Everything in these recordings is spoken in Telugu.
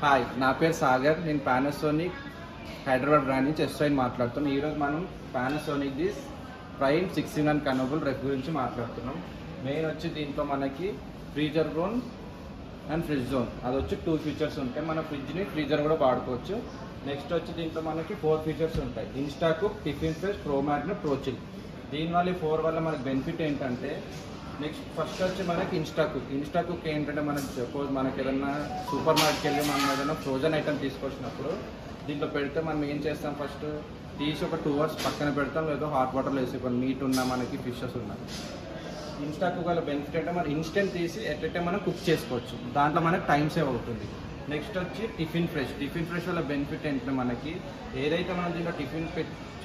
హాయ్, నా పేరు సాగర్. నేను పానాసోనిక్ హైదరాబాద్ బ్రాండ్ నుంచి ఎస్ఐని మాట్లాడుతున్నాను. ఈరోజు మనం పానాసోనిక్ ది ప్రైమ్ 16 కనబుల్ రెఫ్ గురించి మాట్లాడుతున్నాం. మెయిన్ వచ్చి దీంట్లో మనకి freezer zone and fridge zone అది వచ్చి 2 ఫీచర్స్ ఉంటాయి. మన ఫ్రిడ్జ్ని ఫ్రీజర్ కూడా వాడుకోవచ్చు. నెక్స్ట్ వచ్చి దీంట్లో మనకి 4 ఫీచర్స్ ఉంటాయి. Insta cook, tiffin fresh, pro magnet, pro chill. దీనివల్ల ఈ 4 వల్ల మనకి బెనిఫిట్ ఏంటంటే నెక్స్ట్ ఫస్ట్ వచ్చి మనకి ఇన్స్టా కుక్ ఏంటంటే మనకి సపోజ్ మనకి ఏదైనా సూపర్ మార్కెట్కి వెళ్ళి మనం ఏదైనా ఫ్రోజన్ ఐటమ్ తీసుకొచ్చినప్పుడు దీంట్లో పెడితే మనం ఏం చేస్తాం, ఫస్ట్ తీసి ఒక 2 అవర్స్ పక్కన పెడతాం, లేదా హాట్ వాటర్లో వేసి కొన్ని మీట్ ఉన్నా మనకి ఫిషెస్ ఉన్నా. ఇన్స్టా కుక్ వల్ల బెనిఫిట్ అంటే మనం ఇన్స్టెంట్ తీసి ఎట్లయితే మనం కుక్ చేసుకోవచ్చు, దాంట్లో మనకి టైం సేవ్ అవుతుంది. నెక్స్ట్ వచ్చి టిఫిన్ ఫ్రెష్ వల్ల బెనిఫిట్ ఏంటంటే మనకి ఏదైతే మనం దీంట్లో టిఫిన్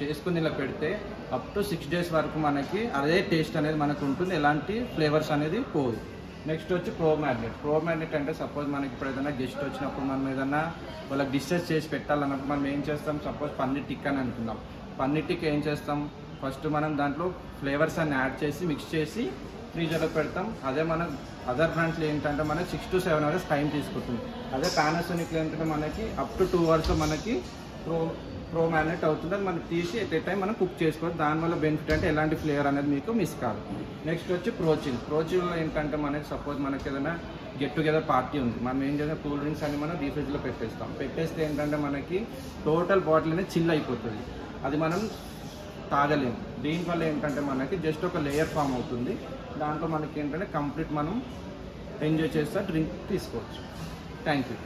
చేసుకుని ఇలా పెడితే అప్ టు 6 days వరకు మనకి అదే టేస్ట్ అనేది మనకు ఉంటుంది, ఎలాంటి ఫ్లేవర్స్ అనేది పోదు. నెక్స్ట్ వచ్చి ప్రో మ్యాగ్నెట్ అంటే సపోజ్ మనకి ఇప్పుడు ఏదైనా గెస్ట్ వచ్చినప్పుడు మనం ఏదైనా వాళ్ళకి డిషెస్ చేసి పెట్టాలన్నప్పుడు మనం ఏం చేస్తాం, సపోజ్ పన్నీర్ టిక్కా అని అనుకుందాం. పన్నీర్ టిక్కా ఏం చేస్తాం, ఫస్ట్ మనం దాంట్లో ఫ్లేవర్స్ అన్ని యాడ్ చేసి మిక్స్ చేసి ఫ్రీజర్లో పెడతాం. అదే మనం అదర్ బ్రాండ్స్లో ఏంటంటే మనకి 6 to 7 hours టైం తీసుకుంటుంది. అదే పానాసోనిక్లో ఏంటంటే మనకి అప్ టు 2 hours మనకి ప్రో మ్యాగ్నెట్ అవుతుంది. అది మనకి తీసి ఎట్ ఏ టైం మనం కుక్ చేసుకోవచ్చు. దానివల్ల బెనిఫిట్ అంటే ఎలాంటి ఫ్లేవర్ అనేది మీకు మిస్ కాదు. నెక్స్ట్ వచ్చి ప్రో చిల్ ఏంటంటే మనకి సపోజ్ మనకి ఏదైనా గెట్ టుగెదర్ పార్టీ ఉంది, మనం ఏం చేస్తాం, కూల్ డ్రింక్స్ అని మనం డీఫ్రిడ్జ్లో పెట్టేస్తే ఏంటంటే మనకి టోటల్ బాటిల్ అనేది చిల్ అయిపోతుంది, అది మనం తాగలేము. దీనివల్ల ఏంటంటే మనకి జస్ట్ ఒక లేయర్ ఫామ్ అవుతుంది, దాంట్లో మనకి ఏంటంటే కంప్లీట్ మనం ఎంజాయ్ చేస్తా డ్రింక్ తీసుకోవచ్చు. Thank you.